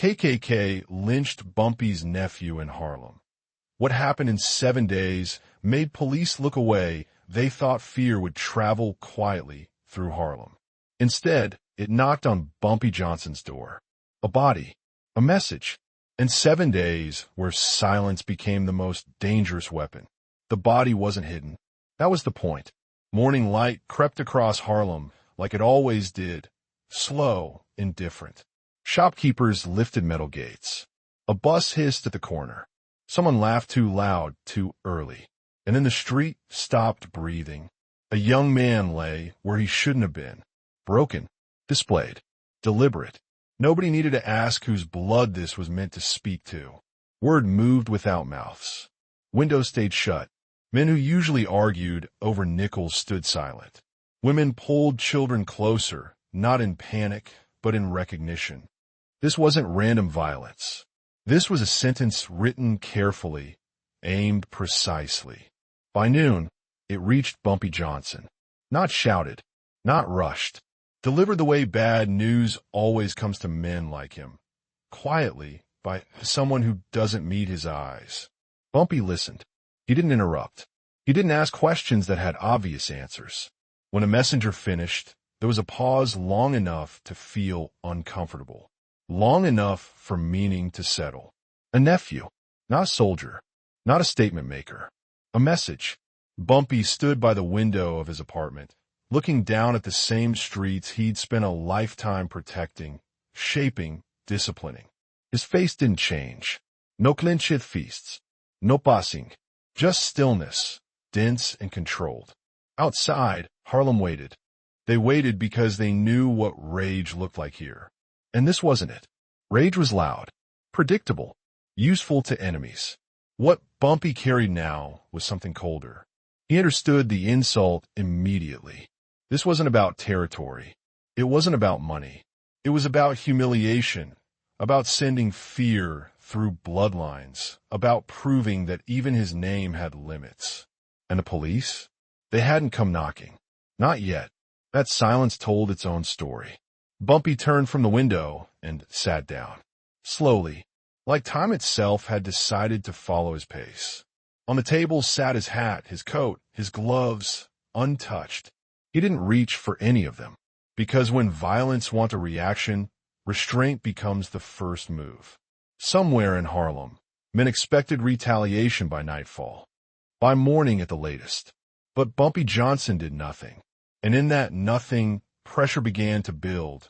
KKK lynched Bumpy's nephew in Harlem. What happened in 7 days made police look away. They thought fear would travel quietly through Harlem. Instead, it knocked on Bumpy Johnson's door. A body, a message, and 7 days where silence became the most dangerous weapon. The body wasn't hidden. That was the point. Morning light crept across Harlem like it always did, slow, indifferent. Shopkeepers lifted metal gates. A bus hissed at the corner. Someone laughed too loud, too early. And then the street stopped breathing. A young man lay where he shouldn't have been. Broken, displayed, deliberate. Nobody needed to ask whose blood this was meant to speak to. Word moved without mouths. Windows stayed shut. Men who usually argued over nickels stood silent. Women pulled children closer, not in panic, but in recognition. This wasn't random violence. This was a sentence written carefully, aimed precisely. By noon, it reached Bumpy Johnson. Not shouted, not rushed. Delivered the way bad news always comes to men like him. Quietly, by someone who doesn't meet his eyes. Bumpy listened. He didn't interrupt. He didn't ask questions that had obvious answers. When a messenger finished, there was a pause long enough to feel uncomfortable. Long enough for meaning to settle. A nephew, not a soldier, not a statement maker. A message. Bumpy stood by the window of his apartment, looking down at the same streets he'd spent a lifetime protecting, shaping, disciplining. His face didn't change. No LYNCHED feasts. No passing. Just stillness, dense and controlled. Outside, Harlem waited. They waited because they knew what rage looked like here. And this wasn't it. Rage was loud, predictable, useful to enemies. What Bumpy carried now was something colder. He understood the insult immediately. This wasn't about territory. It wasn't about money. It was about humiliation, about sending fear through bloodlines, about proving that even his name had limits. And the police? They hadn't come knocking. Not yet. That silence told its own story. Bumpy turned from the window and sat down. Slowly, like time itself had decided to follow his pace. On the table sat his hat, his coat, his gloves, untouched. He didn't reach for any of them, because when violence wants a reaction, restraint becomes the first move. Somewhere in Harlem, men expected retaliation by nightfall, by morning at the latest. But Bumpy Johnson did nothing, and in that nothing, pressure began to build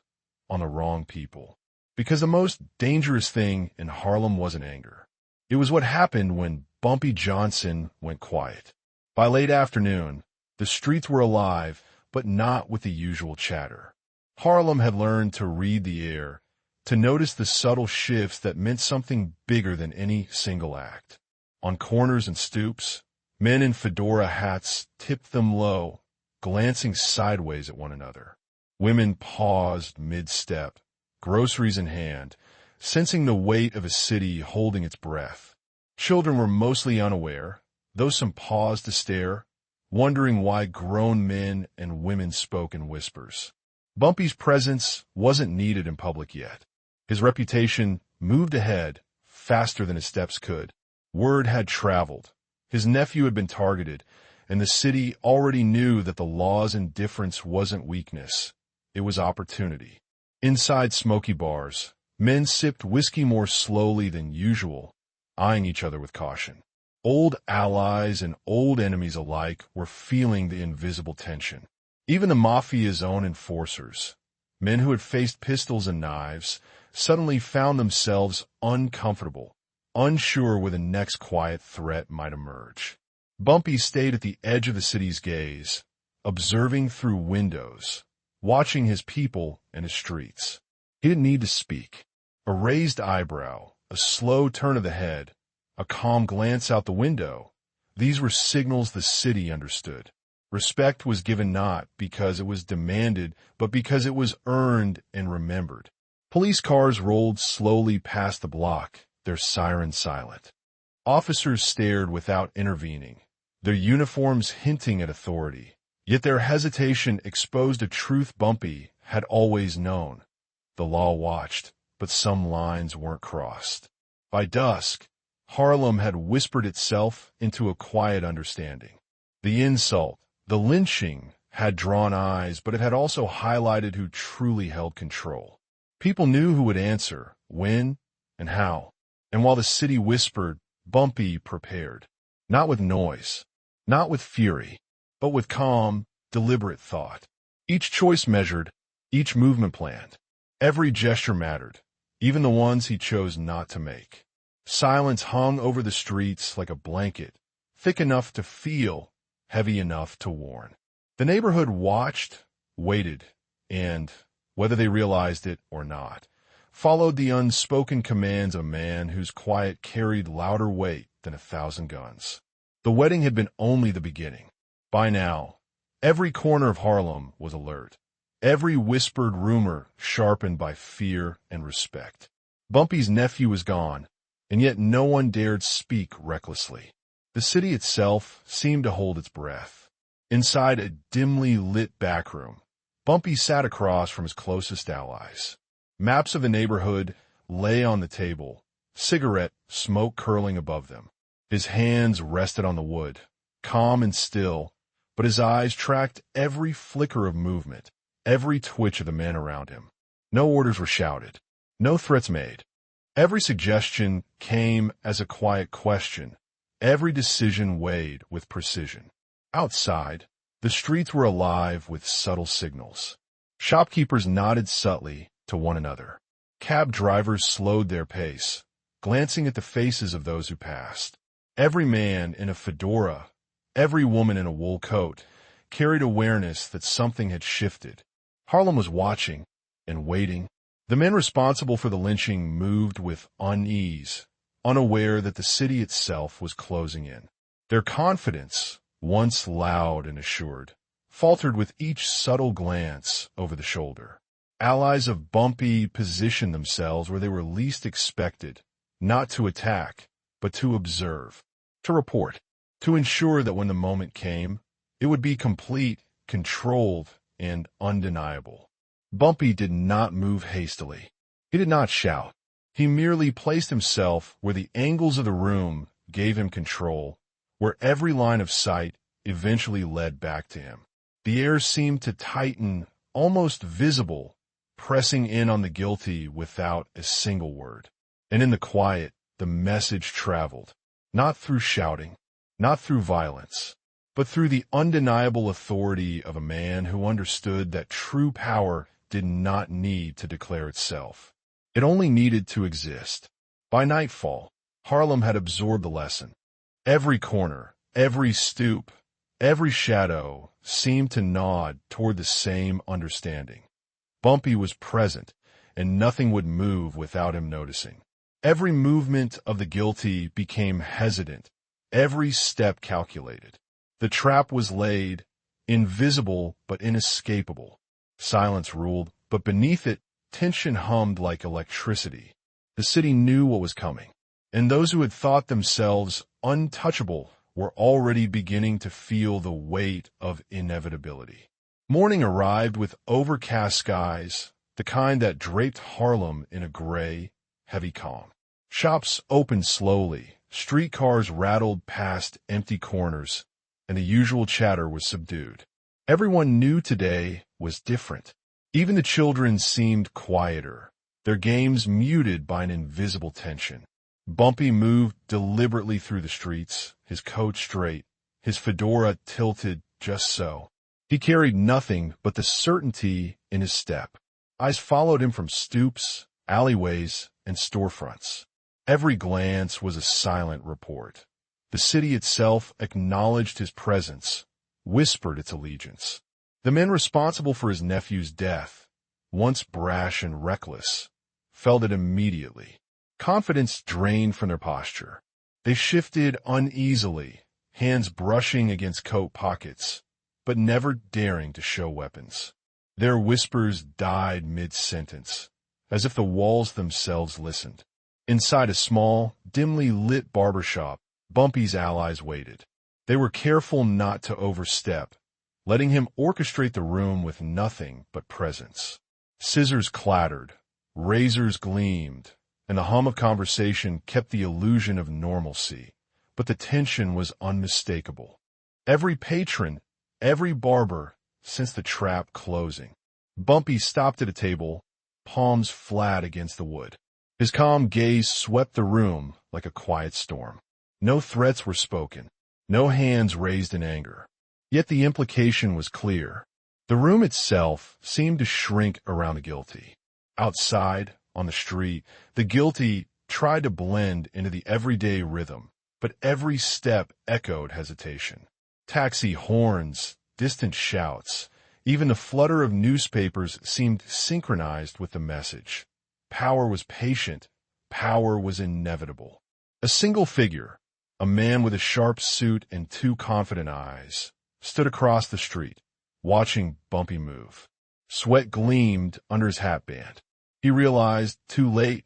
on the wrong people. Because the most dangerous thing in Harlem wasn't anger. It was what happened when Bumpy Johnson went quiet. By late afternoon, the streets were alive, but not with the usual chatter. Harlem had learned to read the air, to notice the subtle shifts that meant something bigger than any single act. On corners and stoops, men in fedora hats tipped them low, glancing sideways at one another. Women paused mid-step, groceries in hand, sensing the weight of a city holding its breath. Children were mostly unaware, though some paused to stare, wondering why grown men and women spoke in whispers. Bumpy's presence wasn't needed in public yet. His reputation moved ahead faster than his steps could. Word had traveled. His nephew had been targeted, and the city already knew that the law's indifference wasn't weakness. It was opportunity. Inside smoky bars, men sipped whiskey more slowly than usual, eyeing each other with caution. Old allies and old enemies alike were feeling the invisible tension. Even the mafia's own enforcers, men who had faced pistols and knives, suddenly found themselves uncomfortable, unsure where the next quiet threat might emerge. Bumpy stayed at the edge of the city's gaze, observing through windows, watching his people and his streets. He didn't need to speak. A raised eyebrow, a slow turn of the head, a calm glance out the window. These were signals the city understood. Respect was given not because it was demanded, but because it was earned and remembered. Police cars rolled slowly past the block, their sirens silent. Officers stared without intervening, their uniforms hinting at authority. Yet their hesitation exposed a truth Bumpy had always known. The law watched, but some lines weren't crossed. By dusk, Harlem had whispered itself into a quiet understanding. The insult, the lynching, had drawn eyes, but it had also highlighted who truly held control. People knew who would answer, when, and how. And while the city whispered, Bumpy prepared. Not with noise, not with fury, but with calm, deliberate thought. Each choice measured, each movement planned. Every gesture mattered, even the ones he chose not to make. Silence hung over the streets like a blanket, thick enough to feel, heavy enough to warn. The neighborhood watched, waited, and, whether they realized it or not, followed the unspoken commands of a man whose quiet carried louder weight than 1,000 guns. The wedding had been only the beginning. By now, every corner of Harlem was alert, every whispered rumor sharpened by fear and respect. Bumpy's nephew was gone, and yet no one dared speak recklessly. The city itself seemed to hold its breath. Inside a dimly lit backroom, Bumpy sat across from his closest allies. Maps of the neighborhood lay on the table, cigarette smoke curling above them. His hands rested on the wood, calm and still, but his eyes tracked every flicker of movement, every twitch of the men around him. No orders were shouted, no threats made. Every suggestion came as a quiet question, every decision weighed with precision. Outside, the streets were alive with subtle signals. Shopkeepers nodded subtly to one another. Cab drivers slowed their pace, glancing at the faces of those who passed. Every man in a fedora, every woman in a wool coat, carried awareness that something had shifted. Harlem was watching and waiting. The men responsible for the lynching moved with unease, unaware that the city itself was closing in. Their confidence, once loud and assured, faltered with each subtle glance over the shoulder. Allies of Bumpy positioned themselves where they were least expected, not to attack, but to observe, to report, to ensure that when the moment came, it would be complete, controlled, and undeniable. Bumpy did not move hastily. He did not shout. He merely placed himself where the angles of the room gave him control, where every line of sight eventually led back to him. The air seemed to tighten, almost visible, pressing in on the guilty without a single word. And in the quiet, the message traveled, not through shouting, not through violence, but through the undeniable authority of a man who understood that true power did not need to declare itself. It only needed to exist. By nightfall, Harlem had absorbed the lesson. Every corner, every stoop, every shadow seemed to nod toward the same understanding. Bumpy was present, and nothing would move without him noticing. Every movement of the guilty became hesitant, every step calculated. The trap was laid, invisible but inescapable. Silence ruled, but beneath it, tension hummed like electricity. The city knew what was coming, and those who had thought themselves untouchable were already beginning to feel the weight of inevitability. Morning arrived with overcast skies, the kind that draped Harlem in a gray, heavy calm. Shops opened slowly, streetcars rattled past empty corners, and the usual chatter was subdued. Everyone knew today was different. Even the children seemed quieter, their games muted by an invisible tension. Bumpy moved deliberately through the streets, his coat straight, his fedora tilted just so. He carried nothing but the certainty in his step. Eyes followed him from stoops, alleyways, and storefronts. Every glance was a silent report. The city itself acknowledged his presence, whispered its allegiance. The men responsible for his nephew's death, once brash and reckless, felt it immediately. Confidence drained from their posture. They shifted uneasily, hands brushing against coat pockets, but never daring to show weapons. Their whispers died mid-sentence, as if the walls themselves listened. Inside a small, dimly lit barber shop, Bumpy's allies waited. They were careful not to overstep, letting him orchestrate the room with nothing but presence. Scissors clattered, Razors gleamed, and the hum of conversation kept the illusion of normalcy, but the tension was unmistakable. Every patron, every barber, sensed the trap closing. Bumpy stopped at a table, palms flat against the wood. His calm gaze swept the room like a quiet storm. No threats were spoken, no hands raised in anger. Yet the implication was clear. The room itself seemed to shrink around the guilty. Outside, on the street, the guilty tried to blend into the everyday rhythm, but every step echoed hesitation. Taxi horns, distant shouts, even the flutter of newspapers seemed synchronized with the message. Power was patient. Power was inevitable. A single figure, a man with a sharp suit and two confident eyes, stood across the street, watching Bumpy move. Sweat gleamed under his hatband. He realized, too late,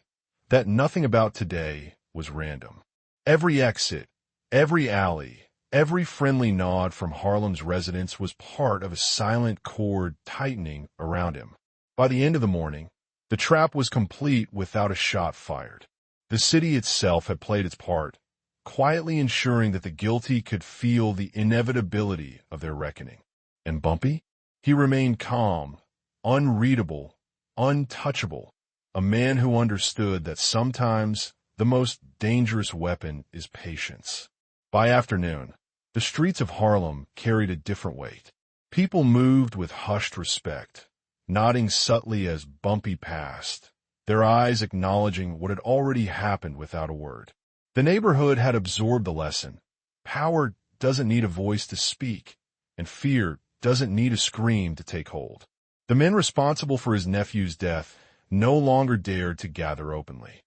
that nothing about today was random. Every exit, every alley, every friendly nod from Harlem's residents was part of a silent cord tightening around him. By the end of the morning, the trap was complete without a shot fired. The city itself had played its part, quietly ensuring that the guilty could feel the inevitability of their reckoning. And Bumpy? He remained calm, unreadable, untouchable, a man who understood that sometimes the most dangerous weapon is patience. By afternoon, the streets of Harlem carried a different weight. People moved with hushed respect, nodding subtly as Bumpy passed, their eyes acknowledging what had already happened without a word. The neighborhood had absorbed the lesson. Power doesn't need a voice to speak, and fear doesn't need a scream to take hold. The men responsible for his nephew's death no longer dared to gather openly.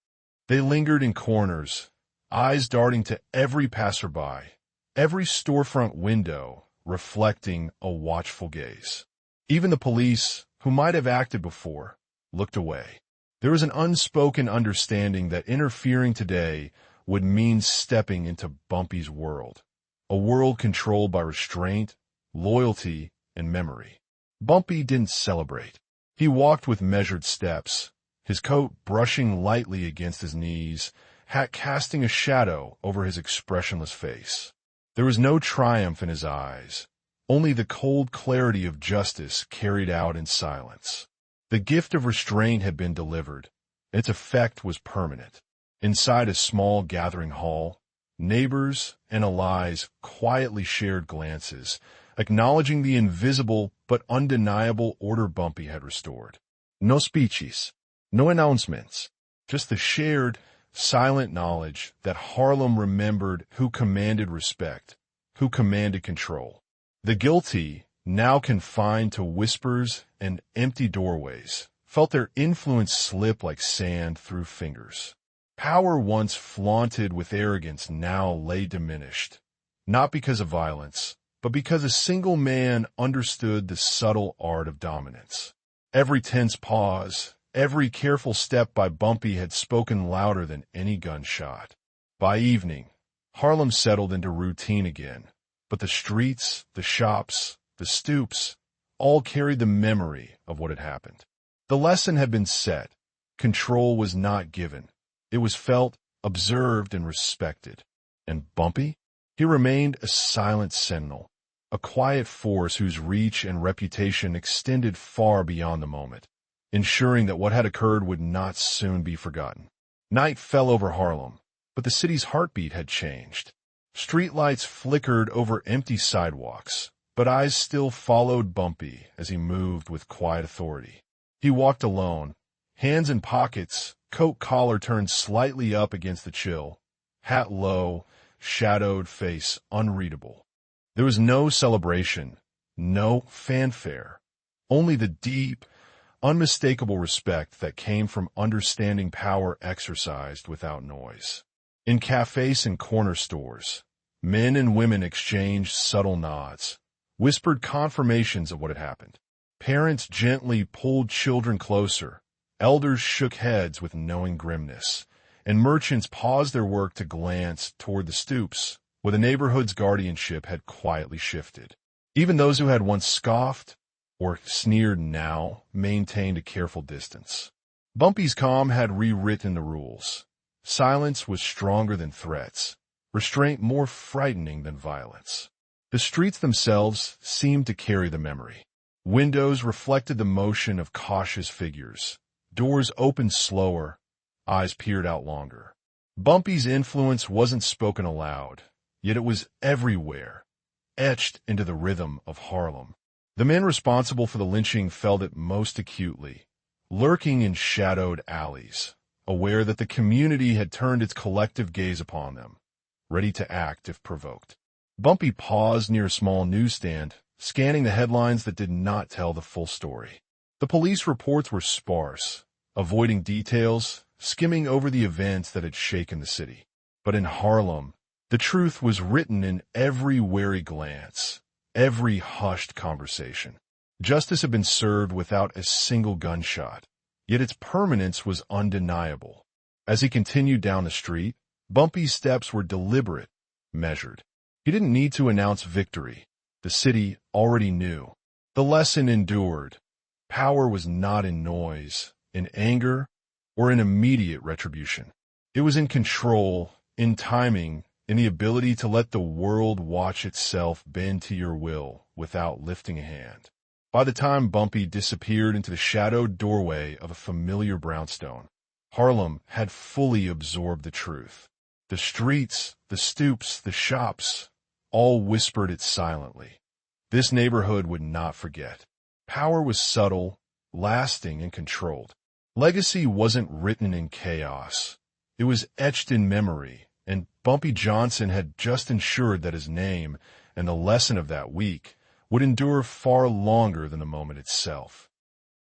They lingered in corners, eyes darting to every passerby, every storefront window reflecting a watchful gaze. Even the police, who might have acted before, looked away. There was an unspoken understanding that interfering today would mean stepping into Bumpy's world, a world controlled by restraint, loyalty, and memory. Bumpy didn't celebrate. He walked with measured steps, his coat brushing lightly against his knees, hat casting a shadow over his expressionless face. There was no triumph in his eyes, only the cold clarity of justice carried out in silence. The gift of restraint had been delivered. Its effect was permanent. Inside a small gathering hall, neighbors and allies quietly shared glances, acknowledging the invisible but undeniable order Bumpy had restored. No speeches, no announcements, just the shared, silent knowledge that Harlem remembered who commanded respect, who commanded control. The guilty, now confined to whispers and empty doorways, felt their influence slip like sand through fingers. Power once flaunted with arrogance now lay diminished, not because of violence, but because a single man understood the subtle art of dominance. Every tense pause, every careful step by Bumpy had spoken louder than any gunshot. By evening, Harlem settled into routine again, but the streets, the shops, the stoops, all carried the memory of what had happened. The lesson had been set. Control was not given. It was felt, observed, and respected. And Bumpy? He remained a silent sentinel, a quiet force whose reach and reputation extended far beyond the moment, ensuring that what had occurred would not soon be forgotten. Night fell over Harlem, but the city's heartbeat had changed. Streetlights flickered over empty sidewalks, but eyes still followed Bumpy as he moved with quiet authority. He walked alone, hands in pockets, coat collar turned slightly up against the chill, hat low, shadowed face unreadable. There was no celebration, no fanfare, only the deep, unmistakable respect that came from understanding power exercised without noise. In cafes and corner stores, men and women exchanged subtle nods, whispered confirmations of what had happened. Parents gently pulled children closer, elders shook heads with knowing grimness, and merchants paused their work to glance toward the stoops, where the neighborhood's guardianship had quietly shifted. Even those who had once scoffed or sneered now maintained a careful distance. Bumpy's calm had rewritten the rules. Silence was stronger than threats, restraint more frightening than violence. The streets themselves seemed to carry the memory. Windows reflected the motion of cautious figures. Doors opened slower, eyes peered out longer. Bumpy's influence wasn't spoken aloud, yet it was everywhere, etched into the rhythm of Harlem. The men responsible for the lynching felt it most acutely, lurking in shadowed alleys, aware that the community had turned its collective gaze upon them, ready to act if provoked. Bumpy paused near a small newsstand, scanning the headlines that did not tell the full story. The police reports were sparse, avoiding details, skimming over the events that had shaken the city. But in Harlem, the truth was written in every wary glance, every hushed conversation. Justice had been served without a single gunshot, yet its permanence was undeniable. As he continued down the street, Bumpy's steps were deliberate, measured. He didn't need to announce victory. The city already knew. The lesson endured. Power was not in noise, in anger, or in immediate retribution. It was in control, in timing, in the ability to let the world watch itself bend to your will without lifting a hand. By the time Bumpy disappeared into the shadowed doorway of a familiar brownstone, Harlem had fully absorbed the truth. The streets, the stoops, the shops, all whispered it silently. This neighborhood would not forget. Power was subtle, lasting, and controlled. Legacy wasn't written in chaos. It was etched in memory, and Bumpy Johnson had just ensured that his name and the lesson of that week would endure far longer than the moment itself.